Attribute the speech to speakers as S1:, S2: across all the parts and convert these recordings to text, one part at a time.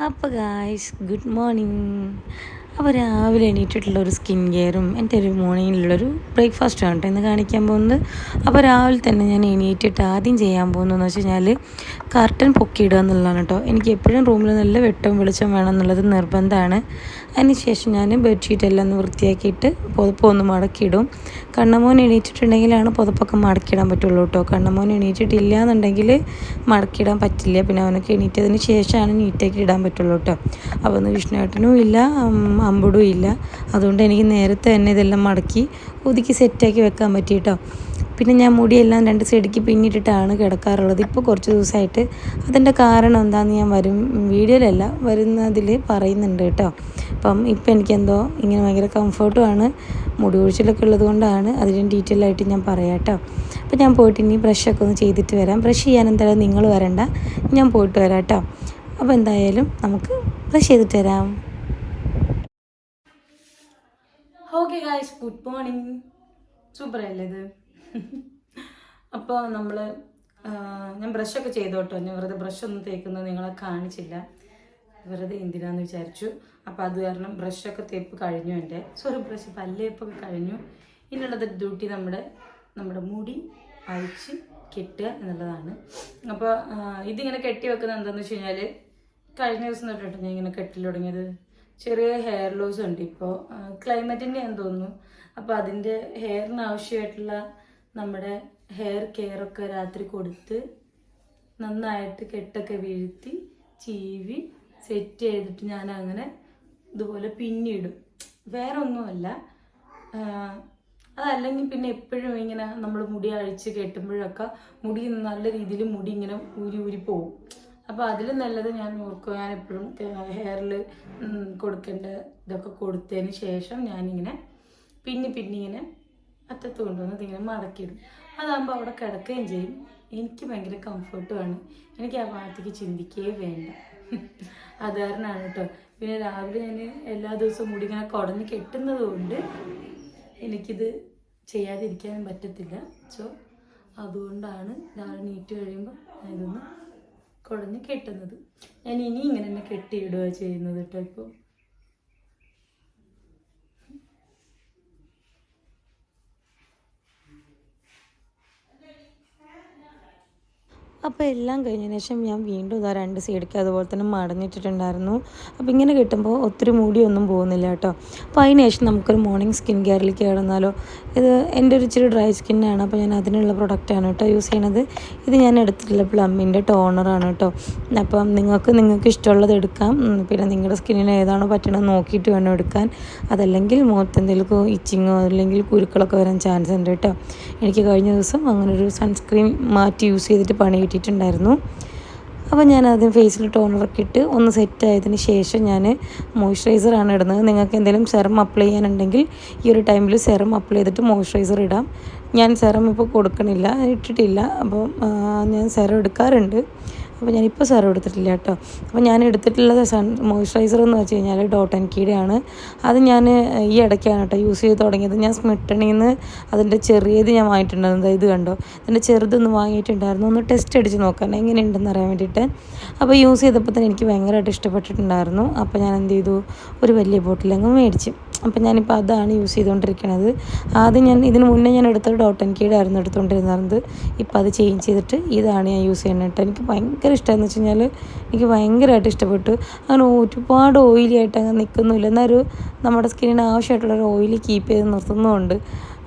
S1: അപ്പോൾ guys good morning. അപ്പോൾ രാവിലെ എണീറ്റിട്ടുള്ളൊരു സ്കിൻ കെയറും എൻ്റെ ഒരു മോർണിംഗിലുള്ളൊരു ബ്രേക്ക്ഫാസ്റ്റാണ് കേട്ടോ ഇന്ന് കാണിക്കാൻ പോകുന്നത്. അപ്പോൾ രാവിലെ തന്നെ ഞാൻ എണീറ്റിട്ട് ആദ്യം ചെയ്യാൻ പോകുന്നതെന്ന് വെച്ച് കഴിഞ്ഞാൽ കർട്ടൻ പൊക്കിയിടുക എന്നുള്ളതാണ് കേട്ടോ. എനിക്ക് എപ്പോഴും റൂമിൽ നല്ല വെട്ടവും വെളിച്ചം വേണം എന്നുള്ളത് നിർബന്ധമാണ്. അതിനുശേഷം ഞാൻ ബെഡ്ഷീറ്റ് എല്ലാം ഒന്ന് വൃത്തിയാക്കിയിട്ട് പുതപ്പ് ഒന്ന് മടക്കിയിടും. കണ്ണമോൻ എണീറ്റിട്ടുണ്ടെങ്കിലാണ് പുതപ്പൊക്കെ മടക്കിയിടാൻ പറ്റുള്ളൂ കേട്ടോ. കണ്ണമോൻ എണീറ്റിട്ടില്ല എന്നുണ്ടെങ്കിൽ മടക്കിയിടാൻ പറ്റില്ല. പിന്നെ അവനൊക്കെ എണീറ്റതിന് ശേഷമാണ് നീറ്റാക്കി ഇടാൻ പറ്റുള്ളൂ കേട്ടോ. അപ്പോൾ ഒന്ന് വിഷ്ണുവേട്ടനും ഇല്ല, അമ്പുടും ഇല്ല. അതുകൊണ്ട് എനിക്ക് നേരത്തെ തന്നെ ഇതെല്ലാം മടക്കി ഒതുക്കി സെറ്റാക്കി വെക്കാൻ പറ്റി കേട്ടോ. പിന്നെ ഞാൻ മുടിയെല്ലാം രണ്ട് സൈഡിലേക്ക് പിന്നിട്ടിട്ടാണ് കിടക്കാറുള്ളത് ഇപ്പോൾ കുറച്ച് ദിവസമായിട്ട്. അതിൻ്റെ കാരണം എന്താണെന്ന് ഞാൻ വീഡിയോയിലല്ല വരുന്നതിൽ പറയുന്നുണ്ട് കേട്ടോ. അപ്പം ഇപ്പം എനിക്കെന്തോ ഇങ്ങനെ ഭയങ്കര കംഫർട്ടുമാണ്, മുടി ഒഴിച്ചിലൊക്കെ ഉള്ളത് കൊണ്ടാണ്. അതിന് ഡീറ്റെയിൽ ആയിട്ട് ഞാൻ പറയാം കേട്ടോ. അപ്പോൾ ഞാൻ പോയിട്ട് ഇനി ബ്രഷൊക്കെ ഒന്ന് ചെയ്തിട്ട് വരാം. ബ്രഷ് ചെയ്യാൻ എന്തായാലും നിങ്ങൾ വരണ്ട, ഞാൻ പോയിട്ട് വരാം കേട്ടോ. അപ്പോൾ എന്തായാലും നമുക്ക് ബ്രഷ് ചെയ്തിട്ട് വരാം. Okay guys, good morning. സൂപ്പറല്ലേ ഇത്? അപ്പോൾ ഞാൻ ബ്രഷൊക്കെ ചെയ്തു കേട്ടോ. ഞാൻ വെറുതെ ബ്രഷൊന്നും തേക്കുന്നത് നിങ്ങളെ കാണിച്ചില്ല, വെറുതെ എന്തിനാന്ന് വിചാരിച്ചു. അപ്പോൾ അത് കാരണം ബ്രഷൊക്കെ തേപ്പ് കഴിഞ്ഞു. ബ്രഷ് പല്ലേപ്പൊക്കെ കഴിഞ്ഞു. ഇനിയുള്ളത് ഡ്യൂട്ടി നമ്മുടെ മുടി അഴിച്ച് കെട്ടുക എന്നുള്ളതാണ്. അപ്പോൾ ഇതിങ്ങനെ കെട്ടി വെക്കുന്നത് എന്താണെന്ന് വെച്ച് കഴിഞ്ഞാൽ കഴിഞ്ഞ ദിവസം തൊട്ടിട്ട് ഞാൻ ഇങ്ങനെ കെട്ടിൽ തുടങ്ങിയത്. ചെറിയ ഹെയർ ലോസ് ഉണ്ട് ഇപ്പോൾ, ക്ലൈമറ്റിൻ്റെ ആണെന്ന് തോന്നുന്നു. അപ്പോൾ അതിൻ്റെ ഹെയറിന് ആവശ്യമായിട്ടുള്ള നമ്മുടെ ഹെയർ കെയറൊക്കെ രാത്രി കൊടുത്ത് നന്നായിട്ട് കെട്ടൊക്കെ വീഴ്ത്തി ചീവി സെറ്റ് ചെയ്തിട്ട് ഞാൻ അങ്ങനെ ഇതുപോലെ പിന്നിടും. വേറെ ഒന്നുമല്ല, അതല്ലെങ്കിൽ പിന്നെ എപ്പോഴും ഇങ്ങനെ നമ്മൾ മുടി അഴിച്ച് കെട്ടുമ്പോഴൊക്കെ മുടി നല്ല രീതിയിൽ മുടി ഇങ്ങനെ ഊരി പോവും. അപ്പോൾ അതിൽ നല്ലത് ഞാൻ ഓർക്കും, ഞാൻ എപ്പോഴും ഹെയറിൽ കൊടുക്കേണ്ട ഇതൊക്കെ കൊടുത്തതിന് ശേഷം ഞാനിങ്ങനെ പിന്നെ ഇങ്ങനെ അറ്റത്ത് കൊണ്ടുവന്ന് ഇതിങ്ങനെ മടക്കിയിടും. അതാകുമ്പോൾ അവിടെ കിടക്കുകയും ചെയ്യും. എനിക്ക് ഭയങ്കര കംഫർട്ടുമാണ്. എനിക്ക് ആ ഭാഗത്തേക്ക് ചിന്തിക്കുകയേ വേണ്ട. അത് കാരണമാണ് കേട്ടോ. പിന്നെ രാവിലെ ഞാൻ എല്ലാ ദിവസവും മുടി ഇങ്ങനെ കുടഞ്ഞ് കെട്ടുന്നത് കൊണ്ട് എനിക്കിത് ചെയ്യാതിരിക്കാനും പറ്റത്തില്ല. സോ അതുകൊണ്ടാണ് രാവിലെ നീറ്റ് കഴിയുമ്പോൾ ഞാനിതൊന്ന് കുടഞ്ഞ് കെട്ടുന്നത്. ഞാൻ ഇനി ഇങ്ങനെ തന്നെ കെട്ടിയിടുക ചെയ്യുന്നത് കേട്ടോ. ഇപ്പോൾ അപ്പോൾ എല്ലാം കഴിഞ്ഞതിന് ശേഷം ഞാൻ വീണ്ടും ഇതാ രണ്ട് സൈഡിലേക്ക് അതുപോലെ തന്നെ മടഞ്ഞിട്ടിട്ടുണ്ടായിരുന്നു. അപ്പോൾ ഇങ്ങനെ കിട്ടുമ്പോൾ ഒത്തിരി മുടിയൊന്നും പോകുന്നില്ല കേട്ടോ. അപ്പോൾ അതിന് ശേഷം നമുക്കൊരു മോർണിംഗ് സ്കിൻ കെയറിലേക്ക് കിടന്നാലോ. ഇത് എൻ്റെ ഒരു ഇച്ചിരി ഡ്രൈ സ്കിന്നാണ്, അപ്പോൾ ഞാൻ അതിനുള്ള പ്രൊഡക്റ്റാണ് കേട്ടോ യൂസ് ചെയ്യണത്. ഇത് ഞാൻ എടുത്തിട്ടുള്ള പ്ലമ്മിൻ്റെ ടോണറാണ് കേട്ടോ. അപ്പം നിങ്ങൾക്ക് ഇഷ്ടമുള്ളത് എടുക്കാം. പിന്നെ നിങ്ങളുടെ സ്കിന്നിന് ഏതാണോ പറ്റണത് നോക്കിയിട്ട് വേണം എടുക്കാൻ. അതല്ലെങ്കിൽ മുഖത്ത് എന്തെങ്കിലും ഇച്ചിങ്ങോ അല്ലെങ്കിൽ കുരുക്കളൊക്കെ വരാൻ ചാൻസ് ഉണ്ട് കേട്ടോ. എനിക്ക് കഴിഞ്ഞ ദിവസം അങ്ങനൊരു സൺസ്ക്രീൻ മാറ്റി യൂസ് ചെയ്തിട്ട് പണി കിട്ടിയിട്ടുണ്ടായിരുന്നു. അപ്പോൾ ഞാൻ ആദ്യം ഫേസിൽ ടോണറൊക്കെ ഇട്ട് ഒന്ന് സെറ്റ് ആയതിന് ശേഷം ഞാൻ മോയ്സ്ചറൈസറാണ് ഇടുന്നത്. നിങ്ങൾക്ക് എന്തെങ്കിലും സെറം അപ്ലൈ ചെയ്യാനുണ്ടെങ്കിൽ ഈ ഒരു ടൈമിൽ സെറം അപ്ലൈ ചെയ്തിട്ട് മോയ്സ്ചറൈസർ ഇടാം. ഞാൻ സെറം ഇപ്പോൾ കൊടുക്കണില്ല, ഇട്ടിട്ടില്ല. അപ്പോൾ ഞാൻ സെറം എടുക്കാറുണ്ട്. അപ്പോൾ ഞാനിപ്പോൾ സെറം എടുത്തിട്ടില്ല കേട്ടോ. അപ്പോൾ ഞാൻ എടുത്തിട്ടുള്ളത് മോയ്സ്ചറൈസർ എന്ന് വെച്ച് കഴിഞ്ഞാൽ ഡോട്ട് ആൻഡ് കീയുടെ. അത് ഞാൻ ഈ ഇടയ്ക്കാണ് കേട്ടോ യൂസ് ചെയ്ത് തുടങ്ങിയത്. ഞാൻ സ്മിട്ടണിൽ നിന്ന് അതിൻ്റെ ചെറിയത് ഞാൻ വാങ്ങിയിട്ടുണ്ടായിരുന്നു. ഇത് കണ്ടോ, അതിൻ്റെ ചെറുതൊന്ന് വാങ്ങിയിട്ടുണ്ടായിരുന്നു, ഒന്ന് ടെസ്റ്റ് അടിച്ച് നോക്കാൻ എങ്ങനെയുണ്ടെന്ന് അറിയാൻ വേണ്ടിയിട്ട്. അപ്പോൾ യൂസ് ചെയ്തപ്പോൾ തന്നെ എനിക്ക് ഭയങ്കരമായിട്ട് ഇഷ്ടപ്പെട്ടിട്ടുണ്ടായിരുന്നു. അപ്പോൾ ഞാൻ എന്ത് ചെയ്തു, ഒരു വലിയ ബോട്ടിലങ്ങ് മേടിച്ചു. അപ്പോൾ ഞാനിപ്പോൾ അതാണ് യൂസ് ചെയ്തുകൊണ്ടിരിക്കുന്നത്. ആദ്യം ഇതിന് മുന്നേ ഞാൻ എടുത്തത് ഡോട്ട് ആൻഡ് കീയുടെ ആയിരുന്നു എടുത്തുകൊണ്ടിരുന്നത്. ഇപ്പോൾ അത് ചേഞ്ച് ചെയ്തിട്ട് ഇതാണ് ഞാൻ യൂസ് ചെയ്യുന്നത് കേട്ടോ. എനിക്ക് ഭയങ്കര ഇഷ്ടമെന്ന് വെച്ച് കഴിഞ്ഞാൽ എനിക്ക് ഭയങ്കരമായിട്ട് ഇഷ്ടപ്പെട്ടു. അങ്ങനെ ഒരുപാട് ഓയിലി ആയിട്ട് അങ്ങനെ നിൽക്കുന്നില്ല, എന്നാൽ നമ്മുടെ സ്കിന്നിന് ആവശ്യമായിട്ടുള്ളൊരു ഓയിലി കീപ്പ് ചെയ്ത് നിർത്തുന്നുമുണ്ട്.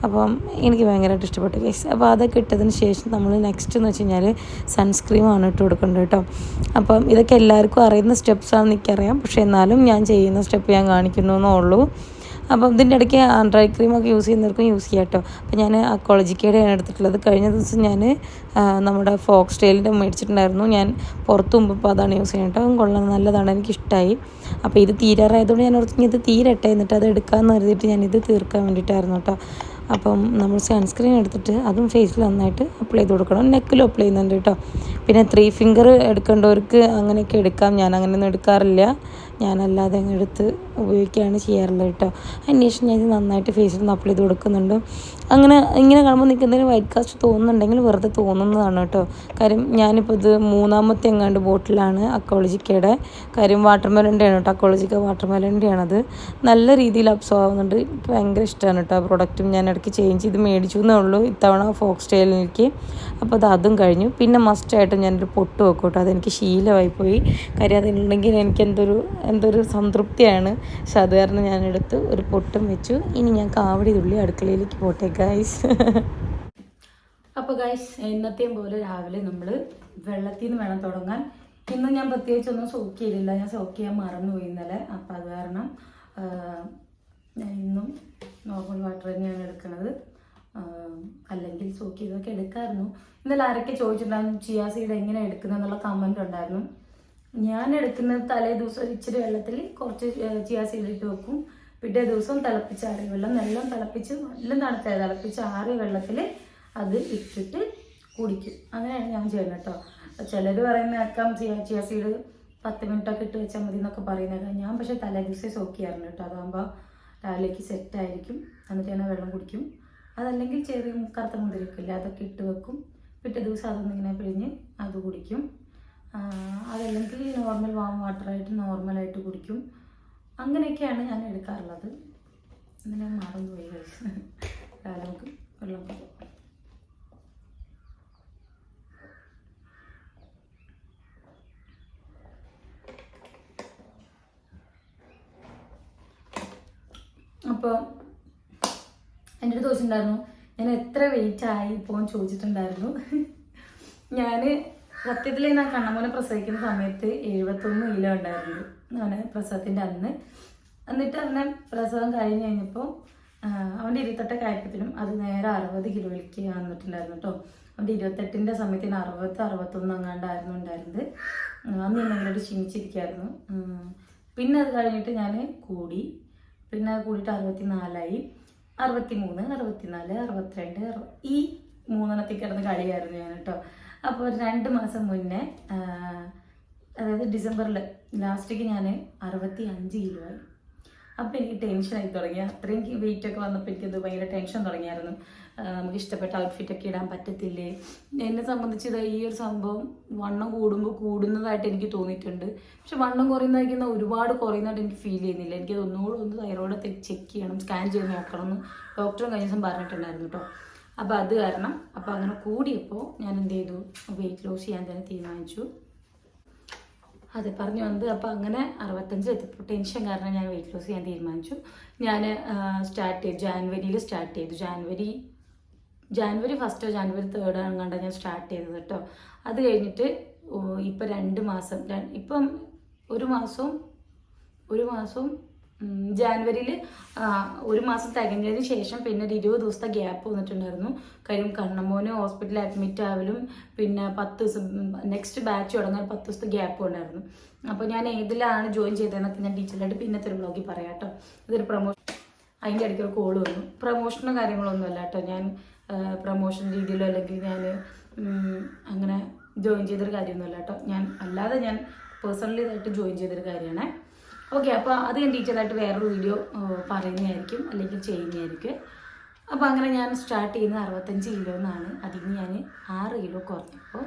S1: അപ്പം എനിക്ക് ഭയങ്കരമായിട്ട് ഇഷ്ടപ്പെട്ടു ഗൈസ്. അപ്പോൾ അതൊക്കെ ഇട്ടതിന് ശേഷം നമ്മൾ നെക്സ്റ്റ് എന്ന് വെച്ച് കഴിഞ്ഞാൽ സൺസ്ക്രീമാണ് ഇട്ട് കൊടുക്കേണ്ടത് കേട്ടോ. അപ്പം ഇതൊക്കെ എല്ലാവർക്കും അറിയുന്ന സ്റ്റെപ്സാണെന്ന് എനിക്കറിയാം, പക്ഷേ എന്നാലും ഞാൻ ചെയ്യുന്ന സ്റ്റെപ്പ് ഞാൻ കാണിക്കുന്നു എന്നേ ഉള്ളൂ. അപ്പം ഇതിൻ്റെ ഇടയ്ക്ക് ഡ്രൈ ക്രീമൊക്കെ യൂസ് ചെയ്യുന്നവർക്കും യൂസ് ചെയ്യാം കേട്ടോ. അപ്പോൾ ഞാൻ അക്കോളജിക്കയുടെയാണ് എടുത്തിട്ടുള്ളത്. കഴിഞ്ഞ ദിവസം ഞാൻ നമ്മുടെ ഫോക്സ് ടെയിലിൻ്റെ മേടിച്ചിട്ടുണ്ടായിരുന്നു. ഞാൻ പുറത്ത് മുമ്പ് അതാണ് യൂസ് ചെയ്യുന്നത് കേട്ടോ. കൊള്ളാൻ നല്ലതാണ്, എനിക്കിഷ്ടമായി. അപ്പോൾ ഇത് തീരാറായതുകൊണ്ട് ഞാൻ ഓർത്ത് ഇത് തീരട്ടെ, എന്നിട്ട് അത് എടുക്കാമെന്ന് കരുതിയിട്ട് ഞാനിത് തീർക്കാൻ വേണ്ടിയിട്ടായിരുന്നു കേട്ടോ. അപ്പം നമ്മൾ സൺസ്ക്രീൻ എടുത്തിട്ട് അതും ഫേസിൽ നന്നായിട്ട് അപ്ലൈ ചെയ്ത് കൊടുക്കണം. നെക്കിലും അപ്ലൈ ചെയ്യുന്നുണ്ട് കേട്ടോ. പിന്നെ 3 ഫിംഗർ എടുക്കേണ്ടവർക്ക് അങ്ങനെയൊക്കെ എടുക്കാം. ഞാൻ അങ്ങനെയൊന്നും എടുക്കാറില്ല. ഞാനല്ലാതെ അങ്ങ് എടുത്ത് ഉപയോഗിക്കുകയാണ് ചെയ്യാറുള്ളത് കേട്ടോ. അതിനുശേഷം ഞാൻ ഇത് നന്നായിട്ട് ഫേസിൽ നിന്ന് അപ്ലൈ ചെയ്ത് കൊടുക്കുന്നുണ്ട്. അങ്ങനെ ഇങ്ങനെ കാണുമ്പോൾ നിങ്ങൾക്ക് എന്തെങ്കിലും വൈറ്റ് കാസ്റ്റ് തോന്നുന്നുണ്ടെങ്കിൽ വെറുതെ തോന്നുന്നതാണ് കേട്ടോ. കാര്യം ഞാനിപ്പോൾ ഇത് 3ാമത്തെ എങ്ങാണ്ട് ബോട്ടിലാണ് അക്കോളജിക്കയുടെ. കാര്യം വാട്ടർമെലൻ്റെയാണ് കേട്ടോ, അക്കോളജിക്ക വാട്ടർമെലൻ്റെയാണത്. നല്ല രീതിയിൽ അബ്സോർവ് ആവുന്നുണ്ട്. എനിക്ക് ഭയങ്കര ഇഷ്ടമാണ് കേട്ടോ ആ പ്രൊഡക്റ്റും. ഞാൻ ഇടയ്ക്ക് ചേഞ്ച് ചെയ്ത് മേടിച്ചു എന്നേ ഉള്ളൂ ഇത്തവണ ഫോക്സ് ടെയിലിലേക്ക്. അപ്പോൾ അതും കഴിഞ്ഞു. പിന്നെ മസ്റ്റായിട്ട് ഞാനൊരു പൊട്ട് വെക്കും കേട്ടോ. അതെനിക്ക് ശീലമായിപ്പോയി. കാര്യം അതുണ്ടെങ്കിൽ എനിക്ക് എന്തൊരു സംതൃപ്തിയാണ്. പക്ഷെ അത് കാരണം ഞാനെടുത്ത് ഒരു പൊട്ടും വെച്ചു. ഇനി ഞാൻ കാവടി തുള്ളി അടുക്കളയിലേക്ക് പോട്ടെ ഗൈസ്. അപ്പോൾ ഗൈസ്, എന്നത്തെയും പോലെ രാവിലെ നമ്മൾ വെള്ളത്തിൽ നിന്ന് വേണം തുടങ്ങാൻ. ഇന്ന് ഞാൻ പ്രത്യേകിച്ചൊന്നും സോക്ക് ചെയ്തില്ല. ഞാൻ സോക്ക് ചെയ്യാൻ മറന്നുപോയി ഇന്നലെ. അപ്പോൾ അത് കാരണം ഞാൻ ഇന്നും നോർമൽ വാട്ടർ തന്നെയാണ് എടുക്കുന്നത്. അല്ലെങ്കിൽ സോക്ക് ചെയ്തൊക്കെ എടുക്കാമായിരുന്നു. ഇന്നലെ ആരൊക്കെ ചോദിച്ചിട്ടുണ്ടായിരുന്നു ചിയാ സീഡ് എങ്ങനെ എടുക്കുന്നത് എന്നുള്ള കമൻ്റ് ഉണ്ടായിരുന്നു. ഞാൻ എടുക്കുന്നത് തലേ ദിവസം ഇച്ചിരി വെള്ളത്തിൽ കുറച്ച് ചിയാ സീഡ് ഇട്ട് വെക്കും. പിറ്റേ ദിവസം തിളപ്പിച്ചാറിയ വെള്ളം എല്ലാം തിളപ്പിച്ച് എല്ലാം തണുത്തായി തിളപ്പിച്ചാറിയ വെള്ളത്തിൽ അത് ഇട്ടിട്ട് കുടിക്കും. അങ്ങനെയാണ് ഞാൻ ചെയ്യുന്നത് കേട്ടോ. ചിലർ പറയുന്ന കേൾക്കാം ചിയാ സീഡ് 10 മിനിറ്റൊക്കെ ഇട്ട് വെച്ചാൽ മതി എന്നൊക്കെ പറയുന്നത്. ഞാൻ പക്ഷേ തലേ ദിവസം സോക്ക് ചെയ്യാറുണ്ട് കേട്ടോ. അതാകുമ്പോൾ രാവിലേക്ക് സെറ്റായിരിക്കും. എന്നിട്ട് ഞാൻ വെള്ളം കുടിക്കും. അതല്ലെങ്കിൽ ചെറിയ കറുത്ത മുന്തിരിക്കില്ല, അതൊക്കെ ഇട്ട് വെക്കും. പിറ്റേ ദിവസം അതൊന്നിങ്ങനെ പിഴിഞ്ഞ് അത് കുടിക്കും. അതല്ലെങ്കിൽ നോർമൽ വാം വാട്ടറായിട്ട് നോർമലായിട്ട് കുടിക്കും. അങ്ങനെയൊക്കെയാണ് ഞാൻ എടുക്കാറുള്ളത്. അങ്ങനെ മറന്നുപോയി കഴിച്ച് നമുക്ക് വെള്ളം കുടിക്കും. അപ്പോൾ എൻ്റെ അടുത്ത് ചോദിച്ചിട്ടുണ്ടായിരുന്നു ഞാൻ എത്ര വെയിറ്റ് ആയി ഇപ്പോൾ ചോദിച്ചിട്ടുണ്ടായിരുന്നു. ഞാൻ സത്യത്തിൽ ഞാൻ കണ്ണമോനെ പ്രസവിക്കുന്ന സമയത്ത് 71 കിലോ ഉണ്ടായിരുന്നു ഞാൻ പ്രസവത്തിൻ്റെ അന്ന്. എന്നിട്ട് അവനെ പ്രസവം കഴിഞ്ഞ് കഴിഞ്ഞപ്പോൾ അവൻ്റെ 28 ആയപ്പോഴത്തേനും അത് നേരെ 60 കിലോയിലേക്ക് വന്നിട്ടുണ്ടായിരുന്നു കേട്ടോ. അവൻ്റെ 28ൻ്റെ സമയത്തിന് 60-61 അങ്ങാണ്ടായിരുന്നു ഉണ്ടായിരുന്നത്. അന്ന് ഞാൻ ഭയങ്കരമായിട്ട് ക്ഷീണിച്ചിരിക്കുകയായിരുന്നു. പിന്നെ അത് കഴിഞ്ഞിട്ട് ഞാൻ കൂടി. പിന്നെ അത് കൂടിയിട്ട് 64ആയി, 63, 64, 62 ഈ 3 കിടന്ന് കളിയായിരുന്നു ഞാൻ കേട്ടോ. അപ്പോൾ 2 മാസം മുന്നേ, അതായത് ഡിസംബറിൽ ലാസ്റ്റിക്ക് ഞാൻ 65 കിലോ ആയി. അപ്പോൾ എനിക്ക് ടെൻഷനായി തുടങ്ങി. അത്രയും വെയിറ്റൊക്കെ വന്നപ്പോൾ എനിക്കത് ഭയങ്കര ടെൻഷൻ തുടങ്ങിയായിരുന്നു. നമുക്ക് ഇഷ്ടപ്പെട്ട ഔട്ട്ഫിറ്റൊക്കെ ഇടാൻ പറ്റത്തില്ലേ. എന്നെ സംബന്ധിച്ച് ഈ ഒരു സംഭവം വണ്ണം കൂടുമ്പോൾ കൂടുന്നതായിട്ട് എനിക്ക് തോന്നിയിട്ടുണ്ട്. പക്ഷെ വണ്ണം കുറയുന്നതായിരിക്കുന്ന ഒരുപാട് കുറയുന്നതായിട്ട് എനിക്ക് ഫീൽ ചെയ്യുന്നില്ല. എനിക്കത് ഒന്നുകൂടെ തൈറോയ്ഡ് ചെക്ക് ചെയ്യണം, സ്കാൻ ചെയ്ത് നോക്കണം എന്ന് ഡോക്ടറും കഴിഞ്ഞ ദിവസം പറഞ്ഞിട്ടുണ്ടായിരുന്നു കേട്ടോ. അപ്പോൾ അത് കാരണം അപ്പോൾ അങ്ങനെ കൂടിയപ്പോൾ ഞാൻ എന്ത് ചെയ്തു, വെയിറ്റ് ലോസ് ചെയ്യാൻ തന്നെ തീരുമാനിച്ചു. അതെ പറഞ്ഞു വന്നത്. അപ്പോൾ അങ്ങനെ 65 എത്തിയപ്പോൾ ടെൻഷൻ കാരണം ഞാൻ വെയിറ്റ് ലോസ് ചെയ്യാൻ തീരുമാനിച്ചു. ഞാൻ ജാനുവരിയിൽ സ്റ്റാർട്ട് ചെയ്തു. ജാനുവരി 1 ജാനുവരി 3 അങ്ങാണ്ടാണ് ഞാൻ സ്റ്റാർട്ട് ചെയ്തത് കേട്ടോ. അത് കഴിഞ്ഞിട്ട് ഇപ്പം 2 മാസം, ഇപ്പം ഒരു മാസം ജാനുവരിയിൽ 1 മാസം തികഞ്ഞതിന് ശേഷം പിന്നെ ഒരു 20 ദിവസത്തെ ഗ്യാപ്പ് വന്നിട്ടുണ്ടായിരുന്നു. കാര്യം കണ്ണമോന് ഹോസ്പിറ്റലിൽ അഡ്മിറ്റ് ആവലും പിന്നെ 10 ദിവസം നെക്സ്റ്റ് ബാച്ച് തുടങ്ങാൻ 10 ദിവസത്തെ ഗ്യാപ്പ് ഉണ്ടായിരുന്നു. അപ്പോൾ ഞാൻ ഏതിലാണ് ജോയിൻ ചെയ്തതെന്നൊക്കെ ഞാൻ ഡീറ്റെയിലായിട്ട് പിന്നത്തെ ഒരു വ്ളോഗിൽ പറയാം കേട്ടോ. ഇതൊരു പ്രൊമോഷൻ, അതിൻ്റെ ഇടയ്ക്ക് ഒരു കോൾ വന്നു. പ്രൊമോഷനോ കാര്യങ്ങളൊന്നും അല്ല കേട്ടോ. ഞാൻ പ്രൊമോഷൻ രീതിയിലോ അല്ലെങ്കിൽ ഞാൻ അങ്ങനെ ജോയിൻ ചെയ്തൊരു കാര്യമൊന്നുമല്ല കേട്ടോ. ഞാൻ പേഴ്സണലി ഇതായിട്ട് ജോയിൻ ചെയ്തൊരു കാര്യമാണ്. ഓക്കെ, അപ്പോൾ അത് ഞാൻ ഡീറ്റെയിലായിട്ട് വേറൊരു വീഡിയോ പറയുന്നതായിരിക്കും അല്ലെങ്കിൽ ചെയ്യുന്നതായിരിക്കും. അപ്പോൾ അങ്ങനെ ഞാൻ സ്റ്റാർട്ട് ചെയ്യുന്നത് 65 കിലോ എന്നാണ്. അതിന് ഞാൻ 6 കിലോ കുറഞ്ഞപ്പോൾ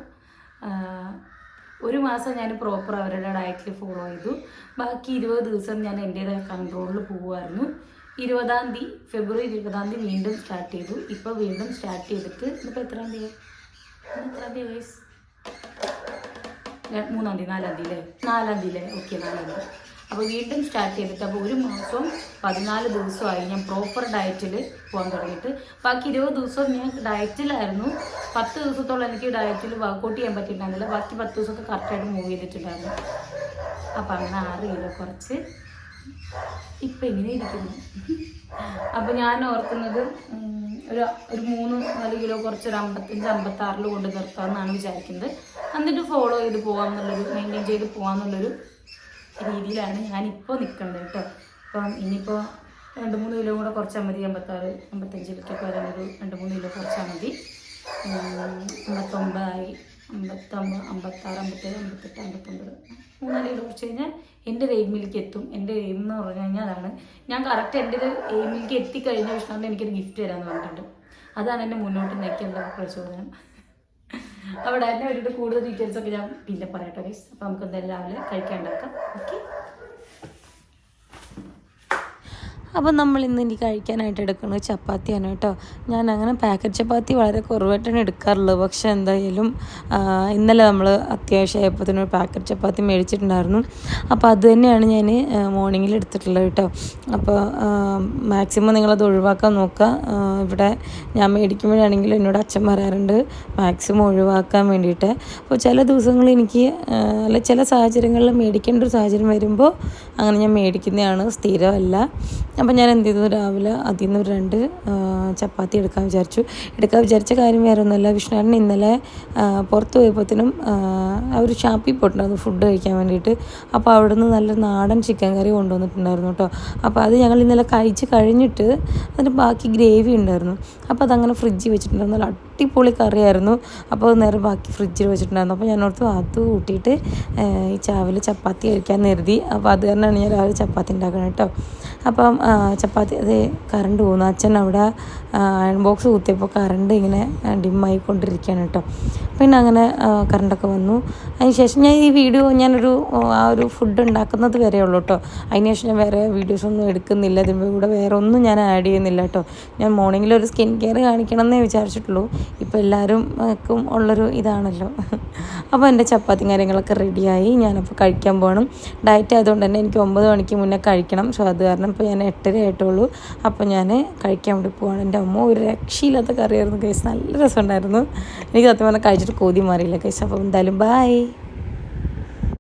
S1: 1 മാസം ഞാൻ പ്രോപ്പർ അവരുടെ ഡയറ്റിൽ ഫോളോ ചെയ്തു. ബാക്കി 20 ദിവസം ഞാൻ എൻ്റേതായ കൺട്രോളിൽ പോകുമായിരുന്നു. ഫെബ്രുവരി 20 വീണ്ടും സ്റ്റാർട്ട് ചെയ്തു. ഇപ്പോൾ വീണ്ടും സ്റ്റാർട്ട് ചെയ്തിട്ട് ഇപ്പോൾ എത്രാം തീയതി വയസ്സ് 3-ാം തീയതി 4-ാം തീയതി ഓക്കെ 4-ാം തീയതി. അപ്പോൾ വീണ്ടും സ്റ്റാർട്ട് ചെയ്തിട്ട് അപ്പോൾ 1 മാസം 14 ദിവസമായി ഞാൻ പ്രോപ്പർ ഡയറ്റിൽ പോകാൻ തുടങ്ങിയിട്ട്. ബാക്കി 20 ദിവസം ഞാൻ ഡയറ്റിലായിരുന്നു. 10 ദിവസത്തോളം എനിക്ക് ഡയറ്റിൽ വർക്കൗട്ട് ചെയ്യാൻ പറ്റിയിട്ടുണ്ടായിരുന്നില്ല. ബാക്കി 10 ദിവസമൊക്കെ കറക്റ്റായിട്ട് മൂവ് ചെയ്തിട്ടുണ്ടായിരുന്നു. അപ്പോൾ അങ്ങനെ 6 കിലോ കുറച്ച് ഇപ്പം ഇങ്ങനെ ഇരിക്കുന്നു. അപ്പോൾ ഞാൻ ഓർക്കുന്നത് ഒരു 3-4 കിലോ കുറച്ചൊരു 55-56 കൊണ്ട് നിർത്താമെന്നാണ് വിചാരിക്കുന്നത്. എന്നിട്ട് ഫോളോ ചെയ്ത് പോകാമെന്നുള്ളൊരു മെയിൻറ്റെയിൻ ചെയ്ത് പോകാമെന്നുള്ളൊരു രീതിയിലാണ് ഞാനിപ്പോൾ നിൽക്കുന്നത് കേട്ടോ. അപ്പം ഇനിയിപ്പോൾ 2-3 കിലോ കൂടെ കുറച്ചാൽ മതി. 56-55 വരാനൊരു 2-3 കിലോ കുറച്ചാൽ മതി. 59 ആയി, 56, 57, 58, 59, 3-4 കിലോ കുറച്ച് കഴിഞ്ഞാൽ എൻ്റെ ഒരു എയിമിലേക്ക് എത്തും. എൻ്റെ എയിം എന്ന് പറഞ്ഞു കഴിഞ്ഞാൽ അതാണ്. ഞാൻ കറക്റ്റ് എൻ്റെ ഒരു എയിമിലേക്ക് എത്തിക്കഴിഞ്ഞ വിഷ്ണുവിൻ്റെ എനിക്കൊരു ഗിഫ്റ്റ് തരാമെന്ന് പറഞ്ഞിട്ടുണ്ട്. അതാണ് എന്നെ മുന്നോട്ട് നയിക്കേണ്ട പ്രചോദനം. അവിടെ തന്നെ ഒരു കൂടുതൽ ഡീറ്റെയിൽസൊക്കെ ഞാൻ പിന്നെ പറയട്ടെ ഗൈസ്. അപ്പോൾ നമുക്ക് എന്തായാലും രാവിലെ കഴിക്കാൻ ഉണ്ടാക്കാം. ഓക്കെ. അപ്പോൾ നമ്മൾ ഇന്ന് എനിക്ക് കഴിക്കാനായിട്ട് എടുക്കുന്നത് ചപ്പാത്തിയാണ് കേട്ടോ. ഞാൻ അങ്ങനെ പാക്കറ്റ് ചപ്പാത്തി വളരെ കുറവായിട്ടാണ് എടുക്കാറുള്ളത്. പക്ഷേ എന്തായാലും ഇന്നലെ നമ്മൾ അത്യാവശ്യമായപ്പോഴത്തേനും ഒരു പാക്കറ്റ് ചപ്പാത്തി മേടിച്ചിട്ടുണ്ടായിരുന്നു. അപ്പോൾ അത് തന്നെയാണ് ഞാൻ മോർണിംഗിൽ എടുത്തിട്ടുള്ളത് കേട്ടോ. അപ്പോൾ മാക്സിമം നിങ്ങളത് ഒഴിവാക്കാൻ നോക്കുക. ഇവിടെ ഞാൻ മേടിക്കുമ്പോഴാണെങ്കിലും എന്നോട് അച്ഛൻ പറയാറുണ്ട് മാക്സിമം ഒഴിവാക്കാൻ വേണ്ടിയിട്ട്. അപ്പോൾ ചില ദിവസങ്ങളിൽ എനിക്ക് അല്ല ചില സാഹചര്യങ്ങളിൽ മേടിക്കേണ്ട ഒരു സാഹചര്യം വരുമ്പോൾ അങ്ങനെ ഞാൻ മേടിക്കുന്നതാണ്, സ്ഥിരമല്ല. അപ്പം ഞാൻ എന്ത് ചെയ്തു, രാവിലെ അതിൽ നിന്ന് ഒരു 2 ചപ്പാത്തി എടുക്കാൻ വിചാരിച്ച കാര്യം വേറെ ഒന്നുമല്ല. വിഷ്ണുവേട്ടൻ ഇന്നലെ പുറത്ത് പോയപ്പോഴത്തേനും അവർ ഷാപ്പിൽ പോയിട്ടുണ്ടായിരുന്നു ഫുഡ് കഴിക്കാൻ വേണ്ടിയിട്ട്. അപ്പോൾ അവിടെ നിന്ന് നല്ല നാടൻ ചിക്കൻ കറി കൊണ്ടുവന്നിട്ടുണ്ടായിരുന്നു കേട്ടോ. അപ്പോൾ അത് ഞങ്ങൾ ഇന്നലെ കഴിച്ച് കഴിഞ്ഞിട്ട് അതിന് ബാക്കി ഗ്രേവി ഉണ്ടായിരുന്നു. അപ്പോൾ അതങ്ങനെ ഫ്രിഡ്ജിൽ വെച്ചിട്ടുണ്ടായിരുന്നു. നല്ല അടിപൊളി കറിയായിരുന്നു. അപ്പോൾ അത് നേരെ ബാക്കി ഫ്രിഡ്ജിൽ വെച്ചിട്ടുണ്ടായിരുന്നു. അപ്പോൾ ഞാൻ ഓർത്തു അത് കൂട്ടിയിട്ട് ഈ രാവിലെ ചപ്പാത്തി കഴിക്കാൻ കരുതി. അപ്പോൾ അത് കാരണമാണ് ഞാൻ രാവിലെ ചപ്പാത്തി ഉണ്ടാക്കണം കേട്ടോ. അപ്പം ചപ്പാത്തി അത് കറണ്ട് പോകുന്നു. അച്ഛൻ അവിടെ അയൺ ബോക്സ് കുത്തിയപ്പോൾ കറണ്ട് ഇങ്ങനെ ഡിമ്മായിക്കൊണ്ടിരിക്കുകയാണ് കേട്ടോ. പിന്നെ അങ്ങനെ കറണ്ടൊക്കെ വന്നു. അതിനുശേഷം ഞാൻ ഈ വീഡിയോ ഞാനൊരു ആ ഒരു ഫുഡ് ഉണ്ടാക്കുന്നത് വരെ ഉള്ളൂ കേട്ടോ. അതിനുശേഷം ഞാൻ വേറെ വീഡിയോസൊന്നും എടുക്കുന്നില്ല. ഇതിൻ്റെ കൂടെ വേറെ ഒന്നും ഞാൻ ആഡ് ചെയ്യുന്നില്ല കേട്ടോ. ഞാൻ മോർണിംഗിലൊരു സ്കിൻ കെയർ കാണിക്കണം എന്നേ വിചാരിച്ചിട്ടുള്ളൂ. ഇപ്പോൾ എല്ലാവർക്കും ഉള്ളൊരു ഇതാണല്ലോ. അപ്പോൾ എൻ്റെ ചപ്പാത്തിയും കാര്യങ്ങളൊക്കെ റെഡിയായി. ഞാനപ്പോൾ കഴിക്കാൻ പോകണം. ഡയറ്റ് ആയതുകൊണ്ട് തന്നെ എനിക്ക് 9 മണിക്ക് മുന്നേ കഴിക്കണം. സോ അത് കാരണം ഇപ്പോൾ ഞാൻ 8:30 ആയിട്ടുള്ളൂ. അപ്പോൾ ഞാൻ കഴിക്കാൻ വേണ്ടി പോവാണ്. എൻ്റെ അമ്മ ഒരു രക്ഷയില്ലാത്ത കറിയായിരുന്നു ഗൈസ്. നല്ല രസമുണ്ടായിരുന്നു. എനിക്ക് സത്യം പറഞ്ഞാൽ കഴിച്ചിട്ട് കൊതി മാറിയില്ല ഗൈസ്. അപ്പോൾ എന്തായാലും ബൈ.